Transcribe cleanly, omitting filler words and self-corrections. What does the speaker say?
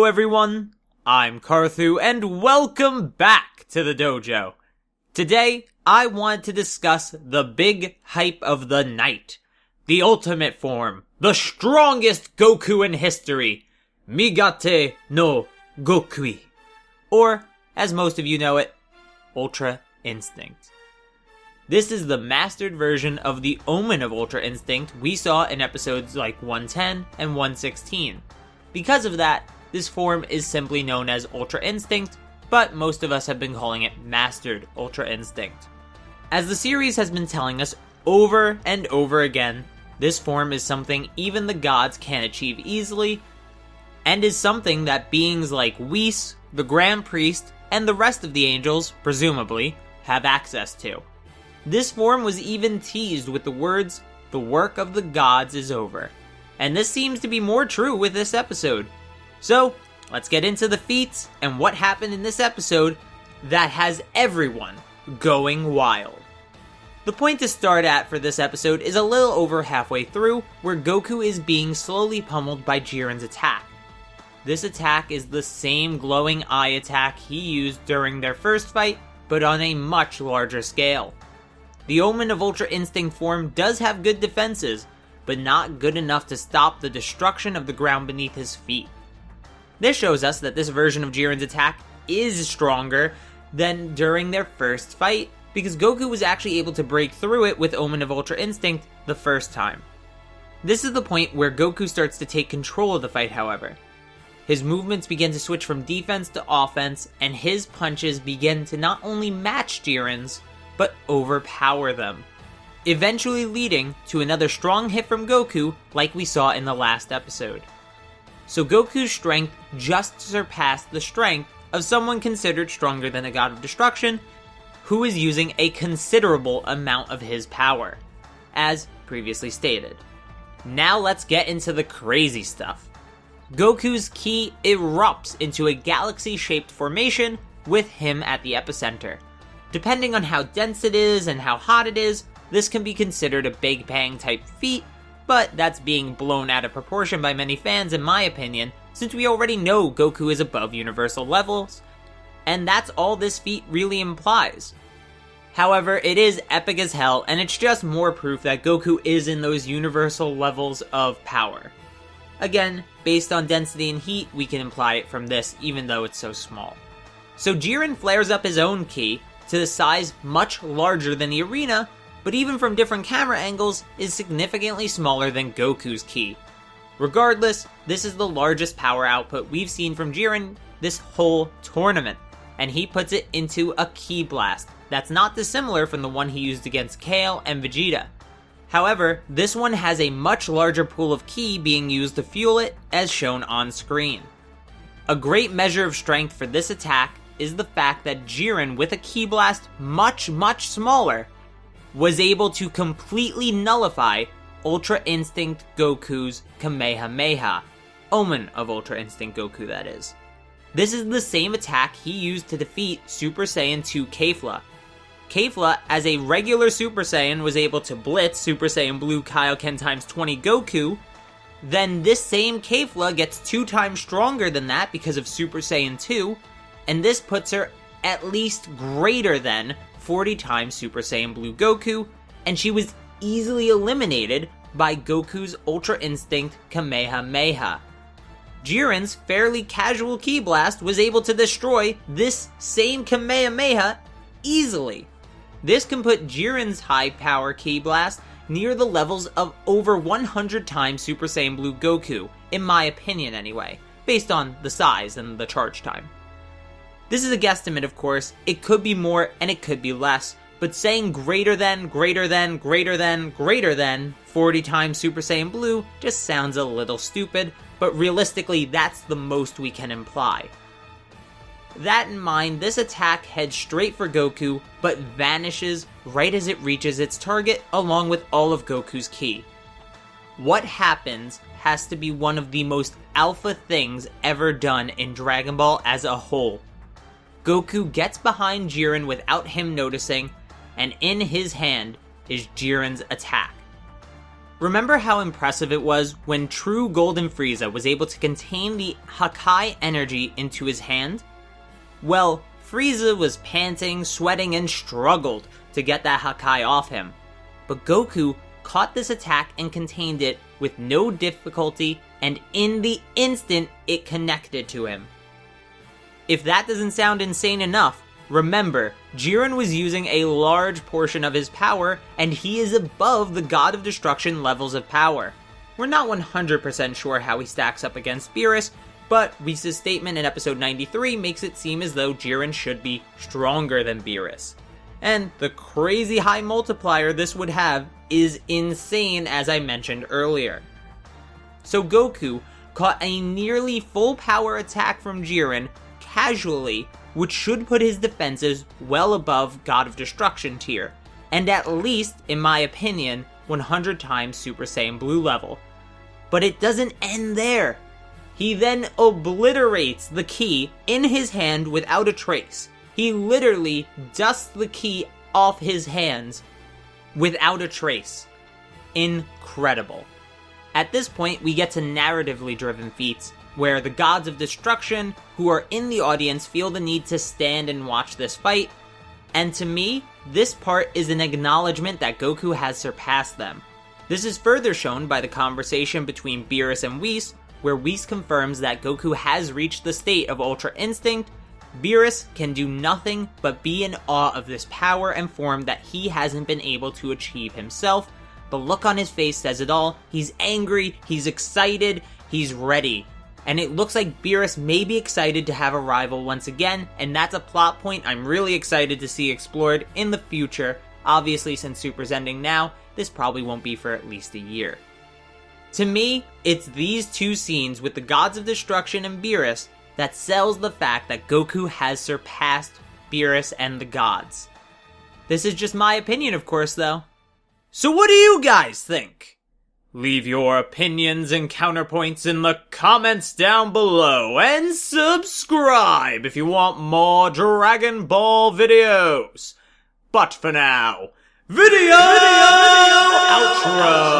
everyone, I'm Carthu and welcome back to the dojo. Today, I want to discuss the big hype of the night. The ultimate form, the strongest Goku in history, Migate no Gokui. Or, as most of you know it, Ultra Instinct. This is the mastered version of the Omen of Ultra Instinct we saw in episodes like 110 and 116. Because of that, this form is simply known as Ultra Instinct, but most of us have been calling it Mastered Ultra Instinct. As the series has been telling us over and over again, this form is something even the gods can't achieve easily, and is something that beings like Whis, the Grand Priest, and the rest of the angels, presumably, have access to. This form was even teased with the words, "The work of the gods is over." And this seems to be more true with this episode. So, let's get into the feats and what happened in this episode that has everyone going wild. The point to start at for this episode is a little over halfway through, where Goku is being slowly pummeled by Jiren's attack. This attack is the same glowing eye attack he used during their first fight, but on a much larger scale. The Omen of Ultra Instinct form does have good defenses, but not good enough to stop the destruction of the ground beneath his feet. This shows us that this version of Jiren's attack is stronger than during their first fight, because Goku was actually able to break through it with Omen of Ultra Instinct the first time. This is the point where Goku starts to take control of the fight, however. His movements begin to switch from defense to offense, and his punches begin to not only match Jiren's, but overpower them, eventually leading to another strong hit from Goku like we saw in the last episode. So Goku's strength just surpassed the strength of someone considered stronger than a god of destruction, who is using a considerable amount of his power, as previously stated. Now let's get into the crazy stuff. Goku's ki erupts into a galaxy-shaped formation with him at the epicenter. Depending on how dense it is and how hot it is, this can be considered a Big Bang type feat, but that's being blown out of proportion by many fans in my opinion, since we already know Goku is above universal levels, and that's all this feat really implies. However, it is epic as hell, and it's just more proof that Goku is in those universal levels of power. Again, based on density and heat, we can imply it from this, even though it's so small. So Jiren flares up his own ki to the size much larger than the arena, but even from different camera angles is significantly smaller than Goku's ki. Regardless, this is the largest power output we've seen from Jiren this whole tournament, and he puts it into a ki blast that's not dissimilar from the one he used against Kale and Vegeta. However, this one has a much larger pool of ki being used to fuel it, as shown on screen. A great measure of strength for this attack is the fact that Jiren, with a ki blast much smaller, was able to completely nullify Ultra Instinct Goku's Kamehameha. Omen of Ultra Instinct Goku, that is. This is the same attack he used to defeat Super Saiyan 2 Kefla. Kefla, as a regular Super Saiyan, was able to blitz Super Saiyan Blue Kaioken times 20 Goku. Then this same Kefla gets 2 times stronger than that because of Super Saiyan 2, and this puts her at least greater than 40 times Super Saiyan Blue Goku, and she was easily eliminated by Goku's Ultra Instinct Kamehameha. Jiren's fairly casual ki blast was able to destroy this same Kamehameha easily. This can put Jiren's high power ki blast near the levels of over 100 times Super Saiyan Blue Goku, in my opinion anyway, based on the size and the charge time. This is a guesstimate, of course. It could be more and it could be less, but saying greater than 40 times Super Saiyan Blue just sounds a little stupid, but realistically that's the most we can imply. That in mind, this attack heads straight for Goku, but vanishes right as it reaches its target along with all of Goku's ki. What happens has to be one of the most alpha things ever done in Dragon Ball as a whole. Goku gets behind Jiren without him noticing, and in his hand is Jiren's attack. Remember how impressive it was when true Golden Frieza was able to contain the Hakai energy into his hand? Well, Frieza was panting, sweating, and struggled to get that Hakai off him. But Goku caught this attack and contained it with no difficulty, and in the instant it connected to him. If that doesn't sound insane enough, remember, Jiren was using a large portion of his power, and he is above the God of Destruction levels of power. We're not 100% sure how he stacks up against Beerus, but Whis' statement in episode 93 makes it seem as though Jiren should be stronger than Beerus. And the crazy high multiplier this would have is insane, as I mentioned earlier. So Goku caught a nearly full power attack from Jiren casually, which should put his defenses well above God of Destruction tier, and at least, in my opinion, 100 times Super Saiyan Blue level. But it doesn't end there. He then obliterates the ki in his hand without a trace. He literally dusts the ki off his hands without a trace. Incredible. At this point, we get to narratively driven feats, where the gods of destruction who are in the audience feel the need to stand and watch this fight, and to me, this part is an acknowledgement that Goku has surpassed them. This is further shown by the conversation between Beerus and Whis, where Whis confirms that Goku has reached the state of Ultra Instinct. Beerus can do nothing but be in awe of this power and form that he hasn't been able to achieve himself. The look on his face says it all. He's angry, he's excited, he's ready. And it looks like Beerus may be excited to have a rival once again, and that's a plot point I'm really excited to see explored in the future. Obviously, since Super's ending now, this probably won't be for at least a year. To me, it's these two scenes with the Gods of Destruction and Beerus that sells the fact that Goku has surpassed Beerus and the gods. This is just my opinion, of course, though. So what do you guys think? Leave your opinions and counterpoints in the comments down below, and subscribe if you want more Dragon Ball videos. But for now, video outro!